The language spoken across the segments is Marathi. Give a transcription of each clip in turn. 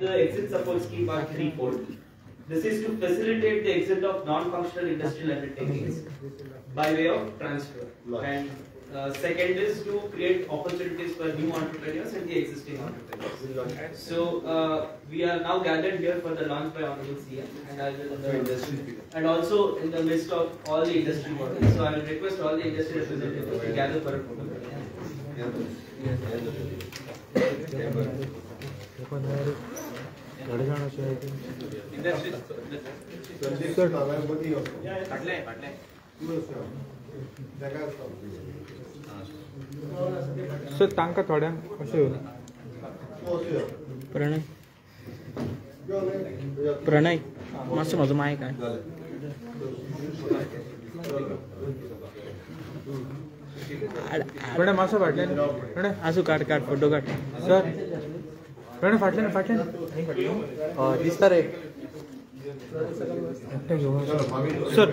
The exit support scheme are threefold. This is to facilitate the exit of non-functional industrial undertakings by way of transfer. And second is to create opportunities for new entrepreneurs and the existing entrepreneurs. So we are now gathered here for the launch by Honorable CM, and also in the midst of all the industry bodies. So I will request all the industry representatives to gather for a photo. Sir तांका थोड्यांक अशें प्रणय मातसो म्हजो मायक आहे प्रणय मातसो फाटल्यान प्रणय आसूं काड फोटो काड सर प्रणय फाटल्यान दिसता रे सर सर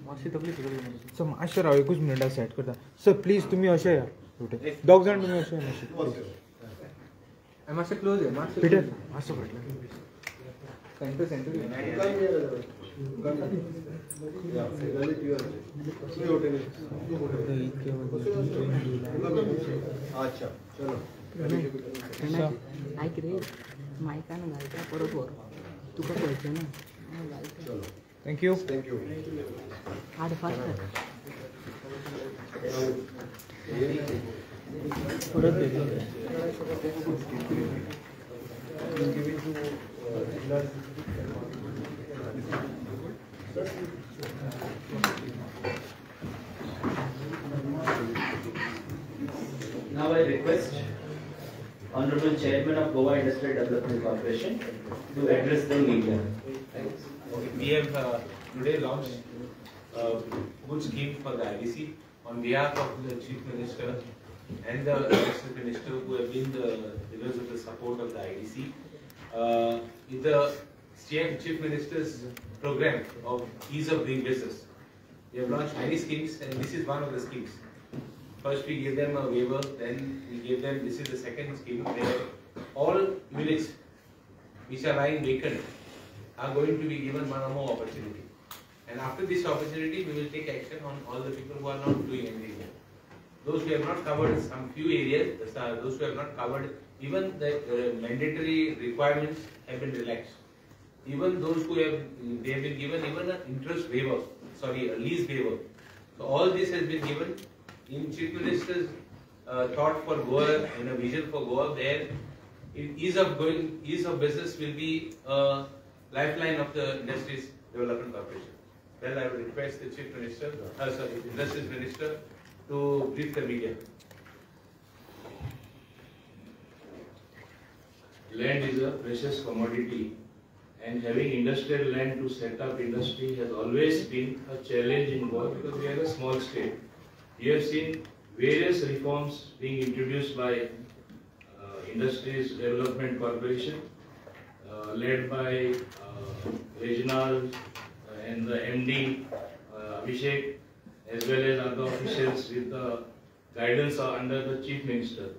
मातशें राव एकूच मिनटां सेट करता सर प्लीज तुमी अशें या दोग जाण तुमी अशें मातशें क्लोज पिटर मातसो फाटल्यान सेंटर अच्छा चलो ऐक रे मायकान घालता परत वर तुका कळचें ना थँक यू हाड फास्ट परत Now I request Honorable Chairman of Goa Industrial Development Corporation to address the media. Okay, we have today launched a good scheme for the IDC on behalf of the Chief Minister and the Assistant Minister who have been the pillars of the support of the IDC. With the Chief Minister's program of ease of doing business, we have launched many schemes and this is one of the schemes. First we gave them a waiver, then we gave them, this is the second scheme where all units which are lying vacant are going to be given one or more opportunity. And after this opportunity, we will take action on all the people who are not doing anything. Those who have not covered some few areas, those who have not covered, even the mandatory requirements have been relaxed. Even those who have, they have been given even an interest waiver, a lease waiver. So all this has been given in Chief Minister's thought for Goa and a vision for Goa, where ease of business will be lifeline of the Industries Development Corporation. Well, I would request the Chief Minister, Industries Minister, to brief the media. Land is a precious commodity, and having industrial land to set up industry has always been a challenge in Goa because we are a small state. We have seen various reforms being introduced by Industries Development Corporation, led by Reginald and the MD Abhishek, as well as other officials with the guidance under the Chief Minister.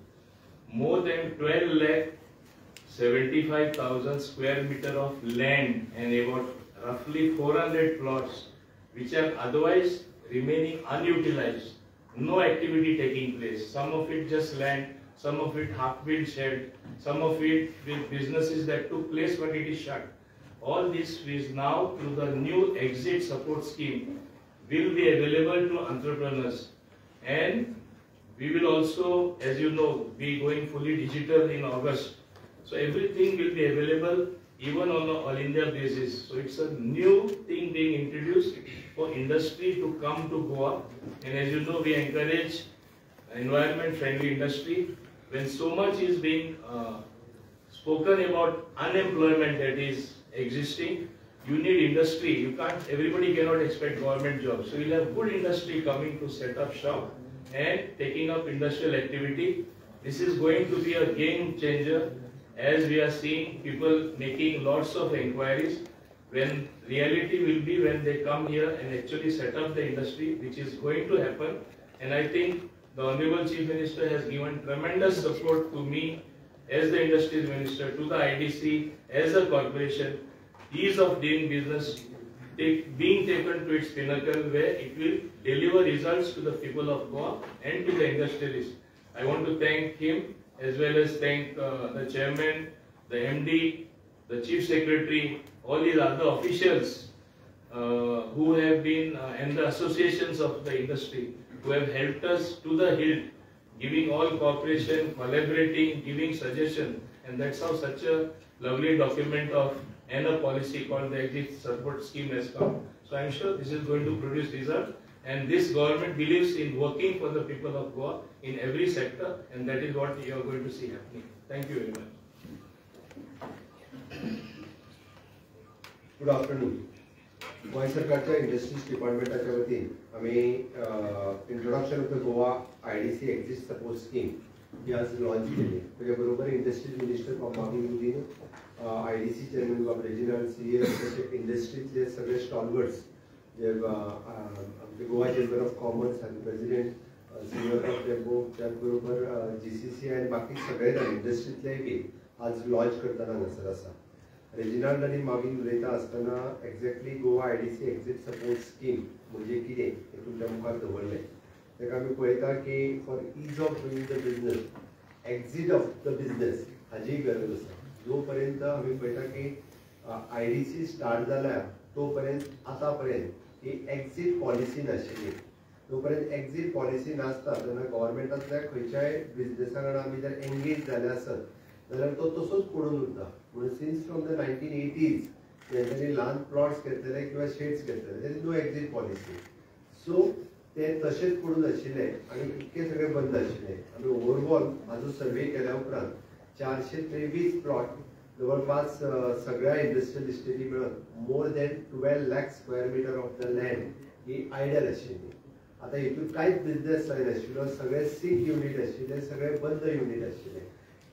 More than 12,75,000 square meter of land and about roughly 400 plots which are otherwise remaining unutilized. No activity taking place. Some of it just land, some of it half-built shed, some of it with businesses that took place but it is shut. All this is now through the new exit support scheme will be available to entrepreneurs, and we will also, as you know, be going fully digital in August. So everything will be available even on an all-India basis. So it's a new thing being introduced for industry to come to Goa, and as you know, we encourage environment-friendly industry. When so much is being spoken about unemployment that is existing, you need industry. You can't, everybody cannot expect government jobs. So you'll have good industry coming to set up shop and taking up industrial activity. This is going to be a game changer, as we are seeing people making lots of inquiries. when reality will be when they come here and actually set up the industry, which is going to happen. And I think the Honorable Chief Minister has given tremendous support to me as the Industries Minister, to the IDC as a corporation, ease of doing business being taken to its pinnacle, where it will deliver results to the people of Goa and to the industrialists. I want to thank him as well as thank the chairman, the MD, the chief secretary, all these other officials who have been and the associations of the industry who have helped us to the hilt, giving all cooperation, collaborating, giving suggestion, and that's how such a lovely document of and a policy called the Exit Support Scheme has come. So I'm sure this is going to produce results, and this government believes in working for the people of Goa in every sector, and that is what you are going to see happening. Thank you very much. Good afternoon. Goem सरकारच्या इंडस्ट्रीज डिपार्टमेंटाच्या वतीन आम्ही introduction of the Goa IDC exit support scheme ही आज लॉन्च केली. त्याच्या बरोबर इंडस्ट्रीज मिनिस्टर मागील मोदीन IDC chairman of regional CS इंडस्ट्रीचे सगळे स्टॉलवर्ड्स जे आमचे गोवा चेंबर ऑफ कॉमर्स आणि प्रेसिडेंट सिनियर ऑफ टेम्पो त्याचबरोबर GCC आणि बाकी सगळे इंडस्ट्रीतले बी आज लॉन्च करताना हंगसर आसा. रेजिनाल्ड आणि मागील उलयता आसतना exactly Goa IDC exit support scheme म्हणजे कितें हें तुमच्या मुखार दवरलें. ताका आमी पळयता की for is of doing the business exit of the business हाची गरज आसा. जो पर्यंत आमी पळयता की IDC स्टार्ट जाल्या तो पर्यंत आतां पर्यंत ही एक्झिट पॉलिसी नाशिल्ली. जो पर्यंत एक्झिट पॉलिसी नासता तेन्ना गव्हर्मेंटांतल्या खंयच्याय बिजनेसा वांगडा आमी जर एंगेज जाले आसत जाल्यार तो तसोच पडून उरता. म्हणून सिन्स फ्रॉम द 1980s जेन्ना ल्हान प्लॉट्स घेतलेले किंवा शेड्स घेतलेले there is no exit policy. So ते तशेंच पडून आशिल्ले आनी इतके सगळे बंद आशिल्ले. आमी ओवरऑल हाजो सर्वे केल्या उपरांत 423 प्लॉट जवळपास सगळ्या इंडस्ट्रियल इस्टेटी मेळून more than 12 lakh square metre of the land ही आयडल आशिल्ली. आतां हितून कांयच बिजनेस जायनाशिल्लो. सगळे सीक युनीट आशिल्ले, सगळे बंद युनीट आशिल्ले.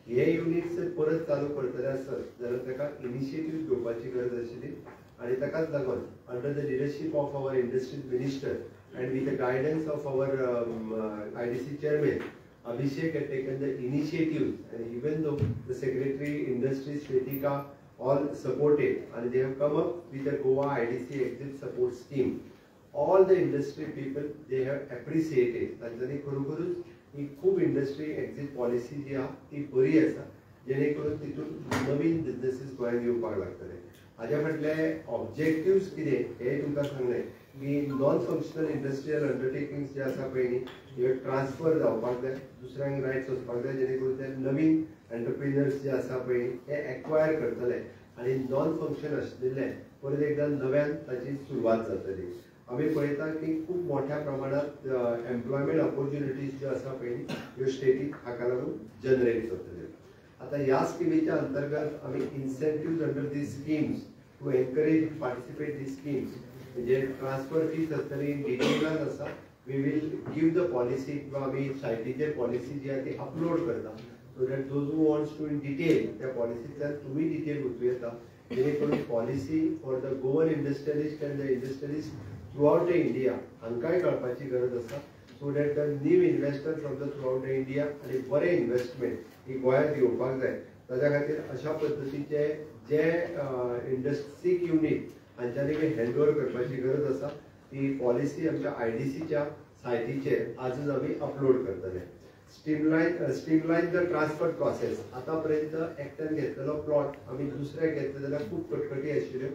हे युनिट्स परत चालू करतले आसत जाल्यार ताका इनिशिएटीव घेवपाची गरज आशिल्ली. आनी ताकाच लागून under the leadership of our industries minister and with the guidance of our IDC chairman Abhishek had taken the initiative, and even though the secretary industries Shwetika all supported, and they have come up with the Goa IDC exit support scheme. All the industry people they have appreciated. तांच्यांनी खरोखरूच ही खूब इंडस्ट्री एक्झिट पॉलिसी जी आहा ती बरी आसा, जेणे करून तितून नवीन बिजनेसीस गोंयांत येवपाक लागतले. हाज्या फाटले ऑब्जेक्टिव्स कितें हे तुमकां सांगलें की नॉन फंक्शनल इंडस्ट्रियल अंडरटेकिंग्स जे आसा पळय न्ही हे ट्रान्सफर जावपाक जाय, दुसऱ्यांक रायट्स वचपाक जाय, जेणे करून ते नवीन एंटरप्रिनर्स जे आसा पळय हे एक्वायर करतले आनी नॉन फंक्शन आशिल्ले परत एकदां नव्यान ताची सुरवात जातली. आमी पळयता की खूब मोठ्या प्रमाणात एम्प्लॉयमेंट ऑपॉर्च्युनिटीज ज्यो आसा पळय ह्यो स्टेटीक हाका लागून जनरेट जातल्यो. आता ह्या स्किमीच्या अंतर्गत आमी incentives under these schemes to encourage participate these schemes म्हणजे ट्रान्सफर फीज आसतली डिटेलान आसा. We will give the policy किंवा आमी सायटीचेर पॉलिसी जी आसा ती अपलोड करता so that those who wants to in detail त्या पॉलिसींतल्यान तुमी डिटेल वचूं येता, जेणे करून policy for the Goan industrialist and the industrialist throughout the India हांकांय कळपाची गरज आसा. So that the new investor from the through out the India आनी बरें इन्व्हेस्टमेंट ही गोंयांत येवपाक जाय. ताच्या खातीर अशा पद्दतीचे जे इंडस्ट्रीक युनीट हांच्यांनी हँड ओवर करपाची गरज आसा ती पॉलिसी आमच्या IDCच्या सायटीचेर आजूच आमी अपलोड करतले. स्ट्रीमलायन द ट्रान्सफर प्रोसेस. आतां पर्यंत एकट्यान घेतलेलो प्लॉट आमी दुसऱ्याक घेतले जाल्यार खूब कटकटी आशिल्ल्यो.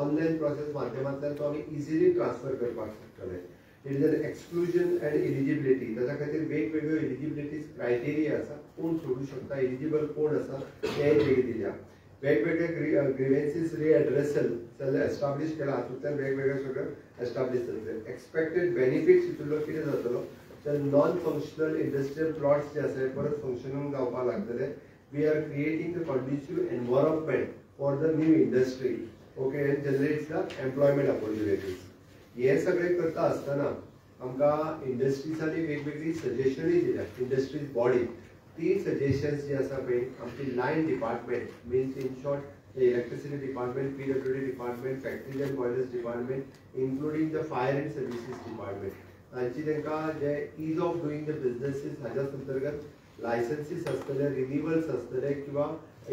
ऑनलायन प्रोसेस माध्यमांतल्यान तो आमी इजिली ट्रान्सफर करपाक शकतले. It is an exclusion end eligibility. ताच्या खातीर वेगवेगळ्यो एलिजिबिलिटीज क्रायटेरिया आसा. कोण सोडूं शकता, एलिजिबल कोण आसा ते दिल्या. वेगवेगळे ग्रीवेन्सीस रिएड्रेसल एस्टाब्लिश केला, हातूंतल्यान वेगवेगळे सगळ्यो एस्टाब्लिश जातले. एक्सपेक्टेड बेनिफिट्स हितूंतलो कितें जातलो तर नॉन फंक्शनल इंडस्ट्रियल प्लॉट्स जे आसा परत फंक्शनिंग जावपाक लागतले. We are creating the conducive environment for the new industry. Okay, and generates the employment opportunities. हे सगळे करता आसतना आमकां इंडस्ट्रीजांनी वेगवेगळी सजेशनूय दिल्या. इंडस्ट्रीज बॉडी ती सजेशन्स जी आसा पळय आमची line department means in short electricity department, PWD department, factories and boilers department, including the fire and services department. तांची तांकां जे ease of doing the businesses हाच्या अंतर्गत licenses आसतले, renewals आसतले किंवा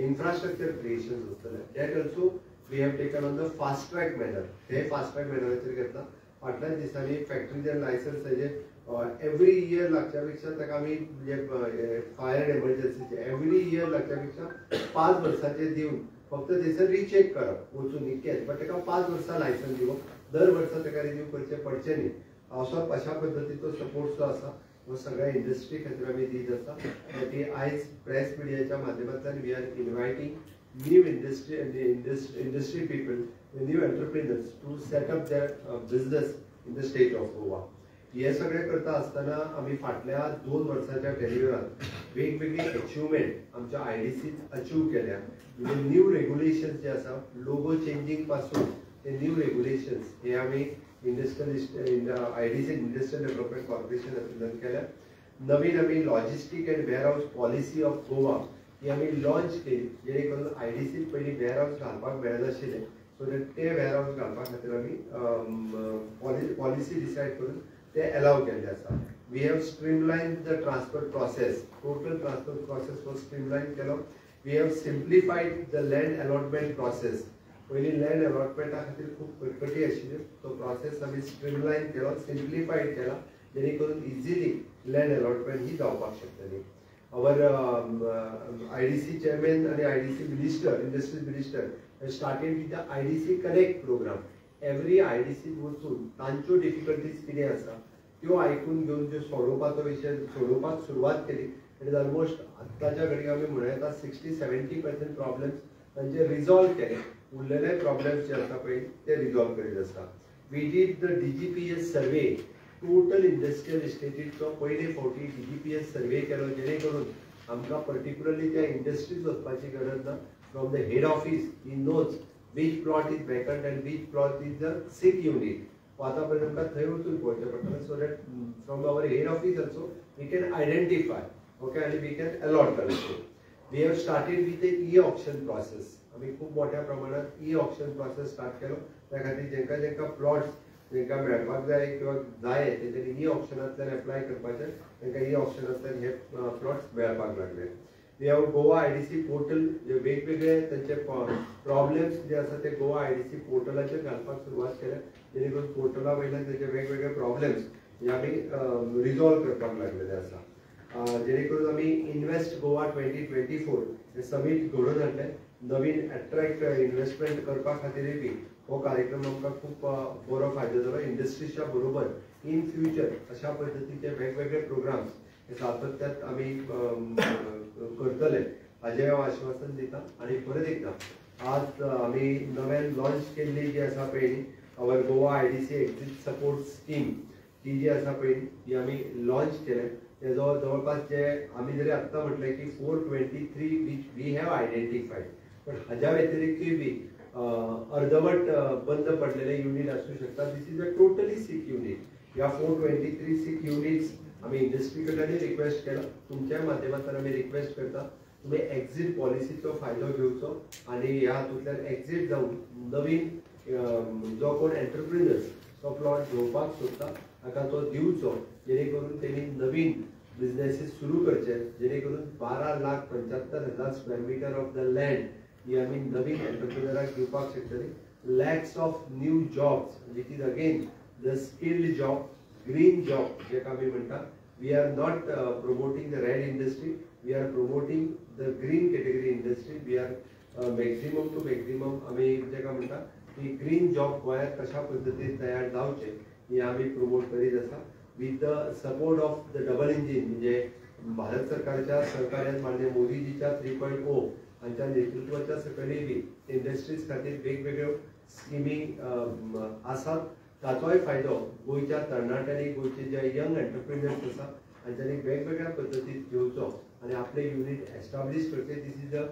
infrastructure creations आसतले. That also we have taken on the fast track manner. हे fast track manner आचेर घेतला. फाटल्या दिसांनी factories and license हेजे every year लागच्या पेक्षा ताका आमी जे फायर एमर्जन्सीचे every year लागच्या पेक्षा 5 वर्सांचे दिवन फक्त थंयसर रिचेक करप वचून इतकेच बट ताका 5 वर्सां लायसन दिवप दर वर्सा ताका रिन्यू करचे पडचे न्ही अशा पद्दतीचो सपोर्ट जो आसा वो सगळ्या इंडस्ट्री खातीर आमी दीत आसा ती आयज प्रेस मिडियाच्या माध्यमांतल्यान we are inviting new industry people new entrepreneurs to set up their business in the state of Goa. हे सगळे करता आसतना आमी फाटल्या 2 वर्सांच्या टेन्युरांत वेगवेगळी अचिवमेंट आमच्या आयडीसीत अचीव केल्या. म्हणजे न्यू रेग्युलेशन्स जे आसा लोगो चेंजिंग पासून ते न्यू रेग्युलेशन्स हे आमी आयडीसी इंडस्ट्रियल डेव्हलपमेंट कॉर्पोरेशन हातूंतल्यान केल्या. नवीन आमी logistic and warehouse policy of Goa ही आमी लॉन्च केली जेणे करून आयडीसीत पयलीं वेअरहाऊस घालपाक मेळनाशिल्लें सो ते वेअरहाऊस घालपा खातीर आमी पॉलिसी डिसायड करून ते अलाव केल्ले आसा. We have streamline the transfer process total transfer process वो स्ट्रीमलायन केलो. We have simplified the land allotment process. पयलीं लँड अलॉटमेंटा खातीर खूब कटकटी आशिल्ल्यो तो प्रोसेस आमी स्ट्रीमलायन केलो सिम्प्लिफायड केला जेणे करून इजिली लँड अलॉटमेंट ही जावपाक शकतली. आवर आयडीसी चेअरमॅन आणि IDC minister industrial minister started with the IDC connect programme. Every IDC वचून तांच्यो डिफिकल्टीज कितें आसा त्यो आयकून घेवन त्यो सोडोवपाचो विशय सोडोवपाक सुरवात केली आनी ऑलमोस्ट आत्ताच्या घडीक आमी म्हणूं येता 60-70% प्रॉब्लेम्स तांचे रिजॉल्व केले. उरलेले प्रॉब्लेम्स जे आसा पळय ते रिजॉल्व करीत आसा. We did the DGPS survey total industrial इस्टेटीचो पयले फावटी DGPS सर्वे केलो जेणे करून आमकां पर्टिक्युलरली त्या इंडस्ट्रीज वचपाची गरज ना. From the head office he knows which plot is vacant and which plot is the sick unit. आतापर्यंत आमकां थंय वचून पळोवचें पडटलें so that from our head office also we can identify okay आनी we can allot also. We have started with e auction process. आमी खूब मोठ्या प्रमाणात ई ऑप्शन प्रोसेस स्टार्ट केलो. त्या खातीर जेंकां प्लॉट्स जेंकां मेळपाक जाय किंवा जाय तेंच्यांनी ई ऑप्शनांतल्यान एप्लाय करपाचें तांकां ई ऑप्शनांतल्यान हे प्लॉट्स मेळपाक लागले. We have Goa IDC portal जे वेगवेगळे त्यांचे प्रॉब्लेम्स जे आसा ते गोवा आयडीसी पोर्टलाचेर घालपाक सुरवात केल्या जेणे करून पोर्टला वयल्यान तेचे वेगवेगळे प्रॉब्लेम्स हे आमी रिजॉल्व करपाक लागलेले आसा. जेणे करून आमी इन्वेस्ट गोवा 2024 हे समीट घडोवन हाडले. नवीन अट्रॅक्ट इन्वेस्टमेंट करपा खातीर बी हो कार्यक्रम आमकां खूब बरो फायदो जालो. इंडस्ट्रीच्या बरोबर इन फ्युचर अशा पद्दतीचे वेगवेगळे प्रोग्राम्स हे सातत्यात आमी करतले हाजें हांव आश्वासन दिता. आनी परत एकदा आज आमी नव्यान लॉन्च केल्ली जी आसा पळय our Goa IDC exit support scheme ती जी आसा पळय ती आमी लॉन्च केल्या. तेजो जवळपास जे आमी जरी आत्तां म्हटलें की 423 वीच वी हॅव आयडेंटिफायड पण हाज्या व्यतिरिक्तूय बी अर्धवट बंद पडलेले युनिट आसूं शकता. This is a totally sick unit. ह्या 423 सीक युनिट्स आमी इंडस्ट्री कडल्यानूय रिक्वेस्ट केला. तुमच्या माध्यमांतल्यान आमी रिक्वेस्ट करता तुम्ही एक्झिट पॉलिसीचो फायदो घेवचो आनी ह्या हातूंतल्यान एक्झिट जावन नवीन जो कोण एंटरप्रिनर्स तो प्लॉट घेवपाक सोदता ताका तो दिवचो जेणे करून तेणी नवीन बिजनेसीस सुरू करचे जेणे करून 12,75,000 square metre of the land ही आमी नवीन एंटरप्रिनराक दिवपाक शकतली. Lakhs of new jobs which is again the skilled job green job जेका आमी म्हणटा. We are not promoting the red industry, we are promoting the green category industry. We are maximum to maximum आमी जेका म्हणटा की ग्रीन जॉब गोंयांत कशा पद्दतीन तयार जावचे ही आमी प्रमोट करीत आसा. With the support of the double engine म्हणजे भारत सरकारच्या सहकार्यान माननीय मोदीजीच्या 3.0 हांच्या नेतृत्वाच्या सकयली बी इंडस्ट्रीज खातीर वेगवेगळ्यो स्किमी आसात. ताचोय फायदो गोंयच्या तरणाट्यांनी गोंयचे जे यंग एंटरप्रिनर्स आसा हांच्यांनी वेगवेगळ्या पद्दतीन घेवचो आनी आपले युनिट एस्टाब्लीश करचे. दिस इज अ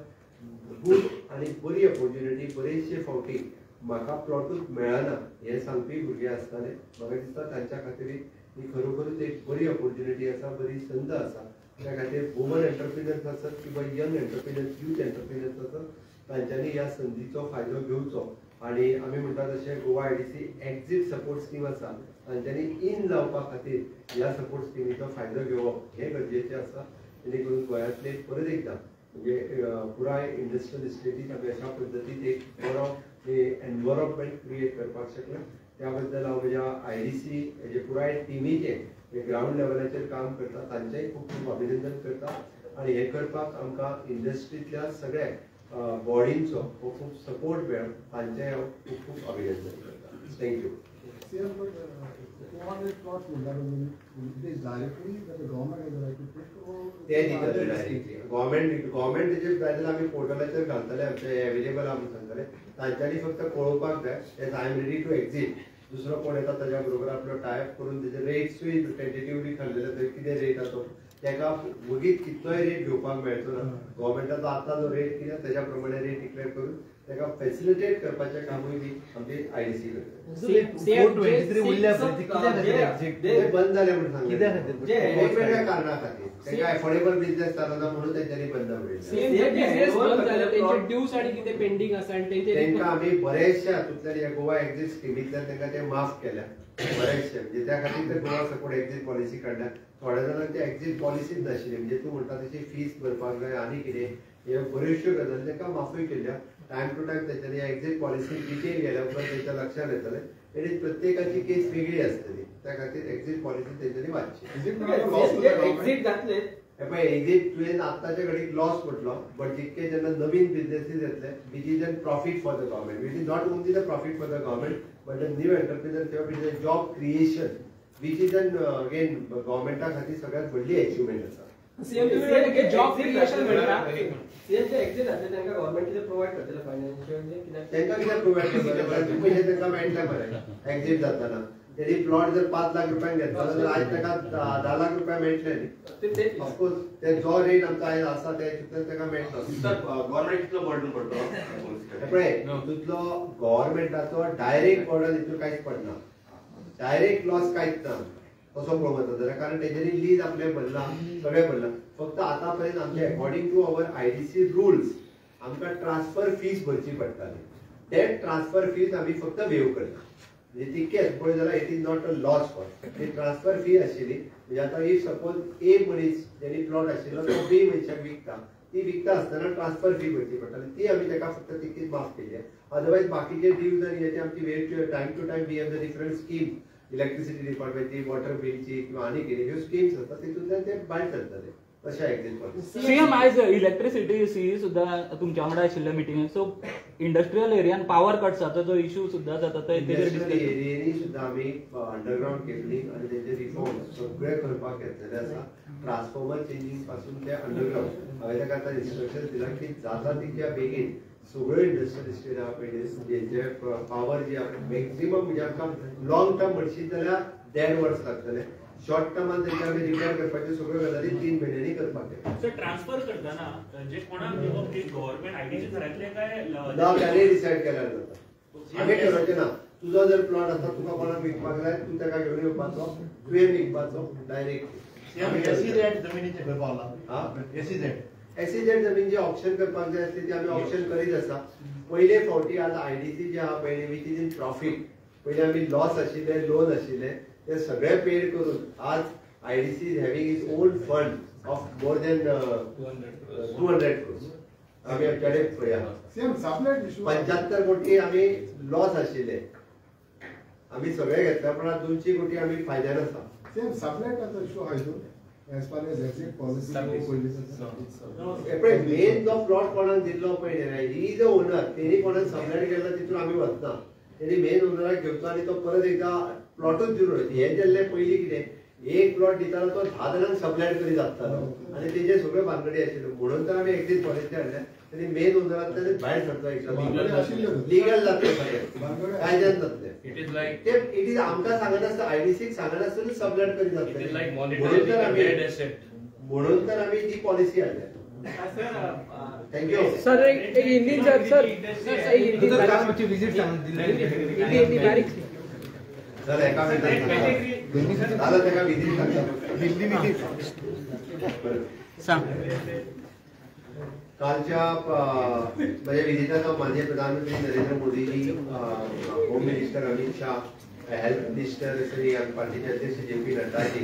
गूड आनी बरी ऑपॉर्च्युनिटी. बरेचशे फावटी म्हाका प्लॉटूच मेळना हे सांगपी भुरगे आसताले. म्हाका दिसता तांच्या खातीर ही खरोखरूच एक बरी ऑपॉर्च्युनिटी आसा बरी संद आसा. त्या खातीर वुमन एंटरप्रिनर्स आसत किंवा यंग एंटरप्रिनर्स यूथ एंटरप्रिनर्स आसत तांच्यांनी ह्या संधीचो फायदो घेवचो आणि आमी म्हणटा तशें Goa IDC exit support scheme आसा तांच्यांनी इन जावपा खातीर ह्या सपोर्ट स्किमीचो फायदो घेवप हे गरजेचें आसा जेणे करून गोंयांतले परत एकदां म्हणजे पुराय इंडस्ट्रियल इस्टेटीक आमी अशा पद्दतीन एक बरो एनवायरमेंट क्रिएट करपाक शकले त्या बद्दल हांव म्हज्या आयडीसी हेजे पुराय टिमीचे ग्राउंड लेवलाचेर काम करता तांचेंय खूब खूब अभिनंदन करता आणि हे करपाक आमकां इंडस्ट्रींतल्या सगळ्या बॉडींचो खूब सपोर्ट मेळ्ळो तांचेंय हांव खूब खूब अभिनंदन करता थँक्यू ते दितले डायरेक्टली गव्हर्मेंट तेजे बद्दल आमी पोर्टलाचेर घालतले आमचे अवेलेबल आमी सांगतले तांच्यांनी फक्त कळोवपाक जाय ते I am ready to exit दुसरो कोण येता ताच्या बरोबर आपलो टायप करून तेजे रेट्सूय टेंटेटिवली खाल्लेले थंय कितें रेट आसा तेका वगीत कितलोय रेट घेवपाक मेळचो ना गव्हर्मेंटाचो आतां जो रेट कितें तेज्या प्रमाणे रेट डिक्लेअर करून तेका फॅसिलिटेट करपाचें कामूय बी आमची आयडीसी करता बंद जालें म्हणून सांगलें वेगवेगळ्या कारणां खातीर तेका एफोर्डेबल बिझनेस चलना म्हणून तेंच्यांनी बंद उडयलें तेंकां आमी बरेचशे हातूंतल्यान गोवा एक्झिट स्किमींतल्यान तेंकां ते माफ केल्या बरेचशे म्हणजे त्या खातीर ते गोवा सपोर्ट एक्झिट पॉलिसी काडल्या थोड्या जाणांक ते एक्झिट पॉलिसीच नाशिल्ली म्हणजे तूं म्हणटा तशी फीस भरपाक जाय आनी कितें ह्यो बऱ्योचश्यो गजाली तेंकां माफूय केल्या टायम टू टायम तेंच्यांनी एक्झिट पॉलिसी डिटेल गेल्या उपरांत तेंच्या लक्षांत येतलें आणि प्रत्येकाची केस वेगळी आसतली त्या खातीर एक्झिट पॉलिसी तेंच्यांनी वाचची एक्झिट घातले पळय एक्झिट तुवें आतांच्या घडीक लॉस म्हटलो बट जितके जेन्ना नवीन बिझनेसीस येतले which is an profit for the government which is not only the profit for the government but the new entrepreneurship is a job creation which is an again गव्हर्मेंटा खातीर सगळ्यात व्हडली अचिव्हमेंट आसा जॉब क्रिएशन म्हणटा सीएम जे एक्झिट जातले तांकां गव्हर्मेंट कितें प्रोवायड करतले फायनान्शियल तेंकां कितें प्रोवायड करतले पयशे तेंकां मेळटले मरे एक्झिट जाताना तेणी प्लॉट जर 5 लाख रुपयांक घेतलो जाल्यार आज ताका 10 लाख रुपया मेळटले न्ही ऑफकोर्स ते जो रेट आमचो आयज आसा ते तेका मेळटलो गव्हर्मेंट कितलो बर्डन पडटलो पळय तितलो गव्हर्मेंटाचो डायरेक्ट बर्डन हितून कांयच पडना डायरेक्ट लॉस कांयच ना कसो पळोवंक जाता कारण तेजेनी लीज आपले भरला सगळें भरला फक्त आतां पर्यंत आमचे according to our IDC rules आमकां ट्रान्सफर फीस भरची पडटाली ते ट्रान्सफर फीस आमी फक्त वेव करता म्हणजे तितकेच पळय जाल्यार it is not a loss for ती ट्रान्सफर फी आशिल्ली म्हणजे आतां इफ सपोज ए मनीस जेणी प्लॉट आशिल्लो तो बी मनशाक विकता ती विकता आसतना ट्रान्सफर फी भरची पडटाली ती आमी ताका फक्त तितकीच माफ केली अदरवायज बाकीचे ड्यूज आनी हेचे आमची वेळ time to time we have the different scheme electricity डिपार्टमेंटची वॉटर बिलची किंवा आनी कितें ह्यो स्कीम्स आसता तितूंतल्यान ते भायर सरतले तशें एक्झिट पॉलिसी सीएम आयज इलेक्ट्रिसिटी सी सुद्धा तुमच्या वांगडा आशिल्ल्या मिटिंगेक सो इंडस्ट्रियल एरियान पावर कट्स जाता जो इश्यू सुद्धा जाता तो इंडस्ट्रियल एरियांनी सुद्धा आमी अंडरग्राउंड केबलिंग आनी तेचे रिफॉर्म सगळे करपाक घेतलेले आसा ट्रान्सफॉर्मर चेंजिंग पासून ते अंडरग्राउंड हांवें ताका आतां इन्स्ट्रक्शन दिला की जाता तितक्या बेगीन सगळ्यो इंडस्ट्रियल इस्टेट आहा पळय जे पावर जी आहा मॅक्झिमम म्हणजे आमकां लॉंग टर्म म्हणशीत जाल्यार 1.5 वर्स लागतले शॉर्ट टर्मान तेचे आमी रिपेअर करपाच्यो सगळ्यो गजाली 3 म्हयन्यांनी करपाक जाय सर ट्रान्सफर करताना जे कोणाक दिवप ती गव्हर्नमेंट आयडीसी थरांतले काय ना त्याने डिसायड केल्यार जाता आमी ठरवचें ना तुजो जर प्लॉट आसा तुका कोणाक विकपाक जाय तूं ताका घेवन येवपाचो तुवें विकपाचो डायरेक्ट जमिनीचे खंय पावला एसीझेड जमीन जी ऑप्शन करपाक जाय आसली ती आमी ऑप्शन करीत आसा पयले फावटी आतां आयडीसी जे आहा पळय वीच इज इन प्रॉफिट पयलीं आमी लॉस आशिल्ले लोन आशिल्ले ते सगळे पेड करून आज IDC is having is on fund of more than 200 crores आमी आमच्याकडे पळया 75 कोटी आमी लॉस आशिल्ले आमी सगळे घेतल्या पण 200 कोटी आमी फायद्यान आसा सेम सबलेटाचो इशू आहा हितून as far as exit policy main जो प्लॉट कोणाक दिल्लो पळय ही इज अ ओनर तेणी कोणाक सबलेट केला तितून आमी वचना तेणी मेन ओनराक घेवचो आनी तो परत एकदा प्लॉटूच दिवन वयता हे जाल्ले पयलीं कितें एक प्लॉट दितालो तो 10 जाणांक सबलेट करीत आसतालो आनी तेजे सगळे भानगडी आशिल्ल्यो म्हणून तर आमी एक्झिट पॉलिसी हाडल्या तेणी मेन ओनराक भायर सरतो एकदम लिगल जातले सगळे कायद्यान जातले इट इज लायक ते इट इज आमकां सांगनासतना आयडीसीक सांगनासतना सबलेट करीत इट इज लायक आसले मॉनिटरिंग म्हणून तर आमी ती पॉलिसी हाडल्या थँक्यू सर एक हिंदी सर हिंदी बारीक विजिट हिंदी बारीक सर एका मिनिटात दादा तेका विजिट सांगता सांग कालच्या म्हणजे विजिटाचा माननीय प्रधानमंत्री नरेंद्र मोदीजी, home minister Amit Shah, health minister Shri पार्टीचे अध्यक्ष JP नड्डाजी,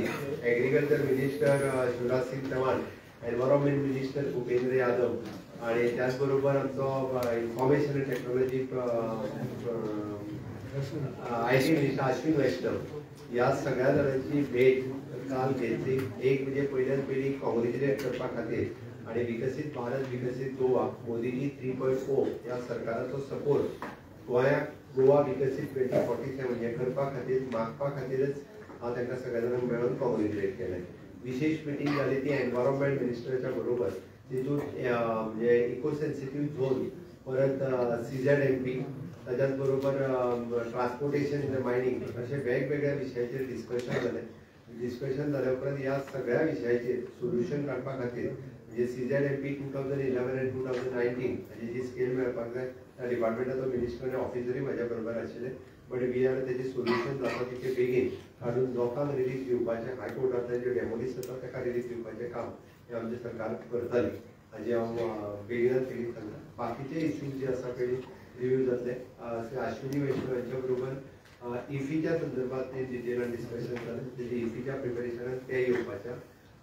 agriculture minister Shivraj Singh Chouhan, environment minister Bhupender Yadav आणि त्याचबरोबर आमचो information and technology IT minister Ashwini Vaishnaw या सगळ्या जाणांची भेट काल घेतली. एक म्हणजे पहिल्याच पिढी कॉंग्रॅच्युलेट करपा खातीर आणि विकसित भारत विकसित गोवा मोदीजी 3.0 या सरकाराचो सपोर्ट गोवा विकसित 2047 हे करपा खातीर मागपा खातीरच हांव तांकां सगळ्या जाणांक मेळून कॉंग्रॅच्युलेट केलें. विशेष मिटींग जाली ती एन्व्हायरमेंट मिनिस्टराच्या बरोबर. तितून म्हणजे इको सेन्सिटिव्ह झोन, परत CZMP, त्याच्याच बरोबर ट्रान्सपोर्टेशन इन द मायनिंग अशे वेगवेगळ्या विशयाचेर डिस्कशन जालें. डिस्कशन जाल्या उपरांत ह्या सगळ्या विशयाचेर सोल्युशन काडपा खातीर म्हणजे CZMP 2011 आनी 2019 हाची जी स्केल मेळपाक जाय त्या डिपार्टमेंटाचो मिनिस्टर आनी ऑफिसरूय म्हाज्या बरोबर आशिल्ले. बट वी आर तेजें सोल्युशन जाता तितके बेगीन काडून लोकांक रिलीफ दिवपाचें, हायकोर्टांतलें जे डेमोलिश जाता ताका रिलीफ दिवपाचें काम हें आमचें सरकार करतलें हाजी हांव बेगीनच बेगीन सांगता. बाकीचे इश्यूज जे आसा पळय रिव्यू जातले. अश्विनी वैष्णव हांच्या बरोबर इफीच्या संदर्भात ते डिटेलान डिस्कशन जालें. तेजे इफीच्या प्रिपरेशनाक ते येवपाच्या.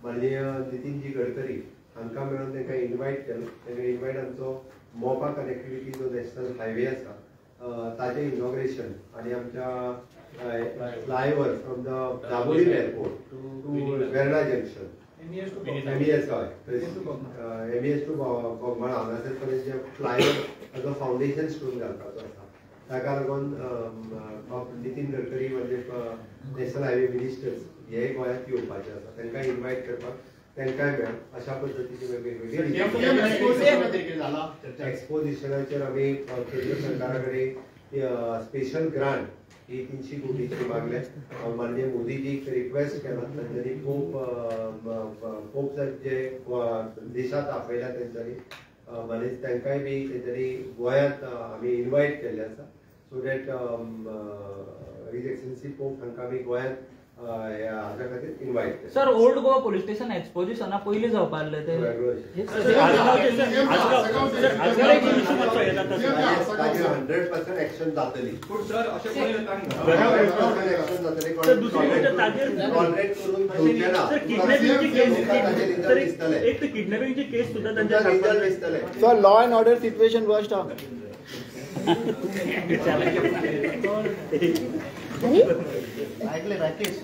माननीय नितीनजी गडकरी हांकां मेळून तांकां इन्वायट केलें. तांकां इन्वायट आमचो मोपा कनेक्टिविटी जो नॅशनल हायवे आसा ताजें इनॉग्रेशन आणि आमच्या flyover from the Dabolim airport to Verna junction MES to Bogmalo हांगासर पर्यंत जे फ्लायओव्हर ताचो फावंडेशन स्टोन घालपाचो आसा ताका लागून नितीन गडकरी म्हणजे नॅशनल हायवे मिनिस्टर्स हे गोंयांत येवपाचे आसा. तांकां इन्वायट करपाक तांकांय मेळ अशा पद्दतीची वेगवेगळी एक्सपोजिशनाचेर आमी केंद्र सरकारा कडेन स्पेशल ग्रांट ही 300 कोटीची मागल्या. माननीय मोदीजीक रिक्वेस्ट केला. तांच्यांनी खूब जे देशांत आपयल्या तेंच्यांनी म्हणजे तांकांय बी तेंच्यांनी गोंयांत आमी इन्वायट केल्ले आसा. So that His Excellency Pope हांकां आमी गोंयांत हाज्या खातीर इन्वायट केलें. Sir, old Goa police station एक्सपोजिशना पयलीं जावपा आसलें ते 100% एक्शन जातली. पूण सर अशें कोणी येता एक्शन जातली टॉलरेट करून ठेवचे ना. एक किडनॅपिंगची केस सुद्धा त्यांच्या दिसतले. Sir, law and order situation worst हा. ऐकले राकेश.